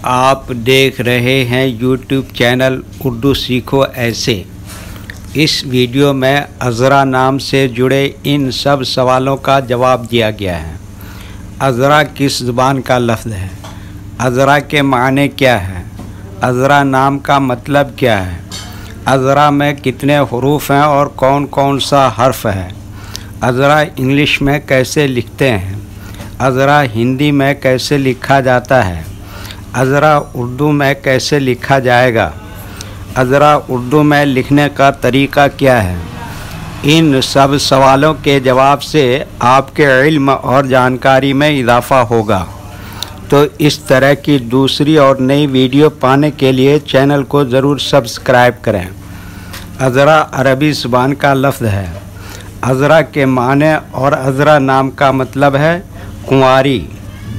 آپ دیکھ رہے ہیں یوٹیوب چینل اردو سیکھو ایسے۔ اس ویڈیو میں عذرا نام سے جڑے ان سب سوالوں کا جواب دیا گیا ہے۔ عذرا کس زبان کا لفظ ہے؟ عذرا کے معنی کیا ہے؟ عذرا نام کا مطلب کیا ہے؟ عذرا میں کتنے حروف ہیں اور کون کون سا حرف ہے؟ عذرا انگلش میں کیسے لکھتے ہیں؟ عذرا ہندی میں کیسے لکھا جاتا ہے؟ عذرا اردو میں کیسے لکھا جائے گا؟ عذرا اردو میں لکھنے کا طریقہ کیا ہے؟ ان سب سوالوں کے جواب سے آپ کے علم اور جانکاری میں اضافہ ہوگا۔ تو اس طرح کی دوسری اور نئی ویڈیو پانے کے لیے چینل کو ضرور سبسکرائب کریں۔ عذرا عربی زبان کا لفظ ہے۔ عذرا کے معنی اور عذرا نام کا مطلب ہے کنواری،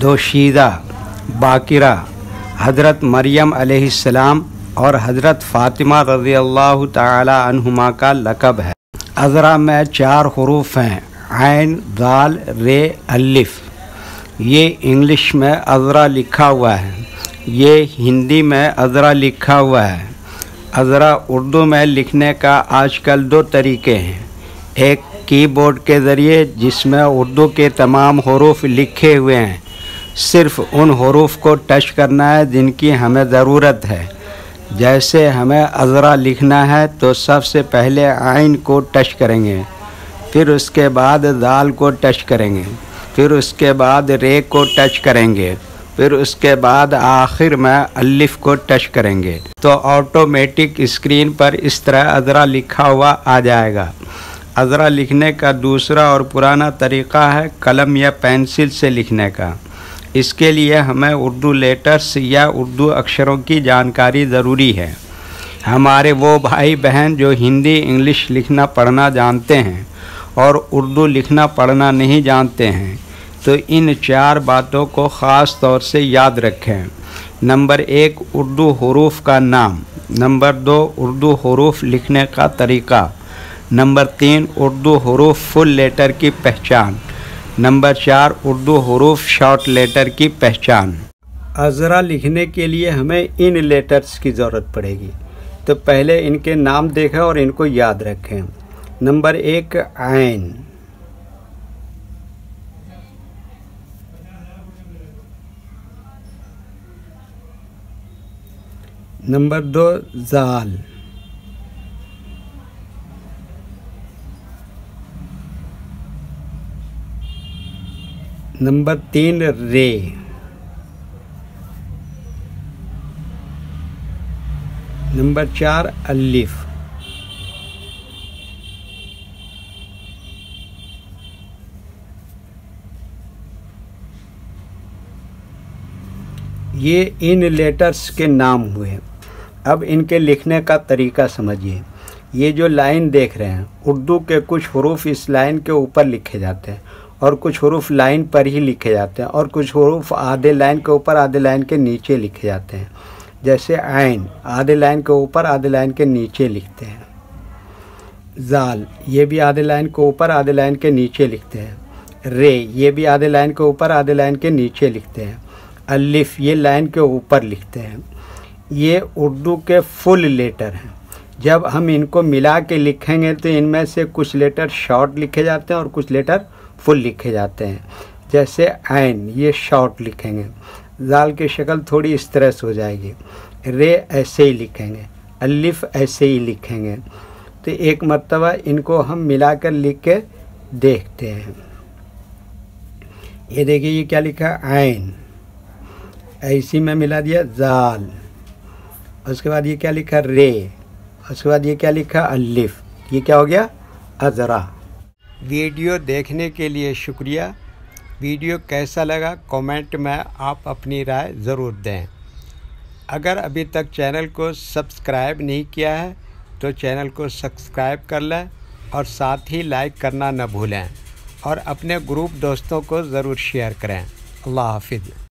دوشیزہ، باکرہ۔ حضرت مریم علیہ السلام اور حضرت فاطمہ رضی اللہ تعالی عنہما کا لقب ہے۔ عذرا میں 4 حروف ہیں: عین، دال، رے، الف۔ یہ انگلش میں عذرا لکھا ہوا ہے، یہ ہندی میں عذرا لکھا ہوا ہے۔ عذرا اردو میں لکھنے کا آج کل 2 طریقے ہیں، ایک کی بورڈ کے ذریعے جس میں اردو کے تمام حروف لکھے ہوئے ہیں، صرف ان حروف کو ٹچ کرنا ہے جن کی ہمیں ضرورت ہے۔ جیسے ہمیں عذرا لکھنا ہے تو سب سے پہلے عین کو ٹچ کریں گے، پھر اس کے بعد دال کو ٹچ کریں گے، پھر اس کے بعد رے کو ٹچ کریں گے، پھر اس کے بعد آخر میں الف کو ٹچ کریں گے تو آٹومیٹک اسکرین پر اس طرح عذرا لکھا ہوا آ جائے گا۔ عذرا لکھنے کا دوسرا اور پرانا طریقہ ہے قلم یا پینسل سے لکھنے کا۔ اس کے لیے ہمیں اردو لیٹرز یا اردو اکشروں کی جانکاری ضروری ہے۔ ہمارے وہ بھائی بہن جو ہندی انگلش لکھنا پڑھنا جانتے ہیں اور اردو لکھنا پڑھنا نہیں جانتے ہیں تو ان 4 باتوں کو خاص طور سے یاد رکھیں۔ نمبر 1، اردو حروف کا نام۔ نمبر 2، اردو حروف لکھنے کا طریقہ۔ نمبر 3، اردو حروف فل لیٹر کی پہچان۔ نمبر 4، اردو حروف شارٹ لیٹر کی پہچان۔ عذرا لکھنے کے لیے ہمیں ان لیٹرز کی ضرورت پڑے گی، تو پہلے ان کے نام دیکھیں اور ان کو یاد رکھیں۔ نمبر 1، عین۔ نمبر 2، ذال۔ نمبر 3، رے۔ نمبر 4، الف۔ یہ ان لیٹرز کے نام ہوئے۔ اب ان کے لکھنے کا طریقہ سمجھیے۔ یہ جو لائن دیکھ رہے ہیں، اردو کے کچھ حروف اس لائن کے اوپر لکھے جاتے ہیں اور کچھ حروف لائن پر ہی لکھے جاتے ہیں اور کچھ حروف آدھے لائن کے اوپر آدھے لائن کے نیچے لکھے جاتے ہیں۔ جیسے عین آدھے لائن کے اوپر آدھے لائن کے نیچے لکھتے ہیں۔ ذال یہ بھی آدھے لائن کے اوپر آدھے لائن کے نیچے لکھتے ہیں۔ رے یہ بھی آدھے لائن کے اوپر آدھے لائن کے نیچے لکھتے ہیں۔ الف یہ لائن کے اوپر لکھتے ہیں۔ یہ اردو کے فل لیٹر ہیں۔ جب ہم ان کو ملا کے لکھیں گے تو ان میں سے کچھ لیٹر شارٹ لکھے جاتے ہیں اور کچھ لیٹر فل لکھے جاتے ہیں۔ جیسے عین یہ شارٹ لکھیں گے، ذال کی شکل تھوڑی اس طرح سے ہو جائے گی، رے ایسے ہی لکھیں گے، الف ایسے ہی لکھیں گے۔ تو ایک مرتبہ ان کو ہم ملا کر لکھ کے دیکھتے ہیں۔ یہ دیکھیے یہ کیا لکھا، عین، ایسی میں ملا دیا ذال، اس کے بعد یہ کیا لکھا، رے، اس کے بعد یہ کیا لکھا، الف۔ یہ کیا ہو گیا، عذرا۔ ویڈیو دیکھنے کے لیے شکریہ۔ ویڈیو کیسا لگا کمنٹ میں آپ اپنی رائے ضرور دیں۔ اگر ابھی تک چینل کو سبسکرائب نہیں کیا ہے تو چینل کو سبسکرائب کر لیں اور ساتھ ہی لائک کرنا نہ بھولیں اور اپنے گروپ دوستوں کو ضرور شیئر کریں۔ اللہ حافظ۔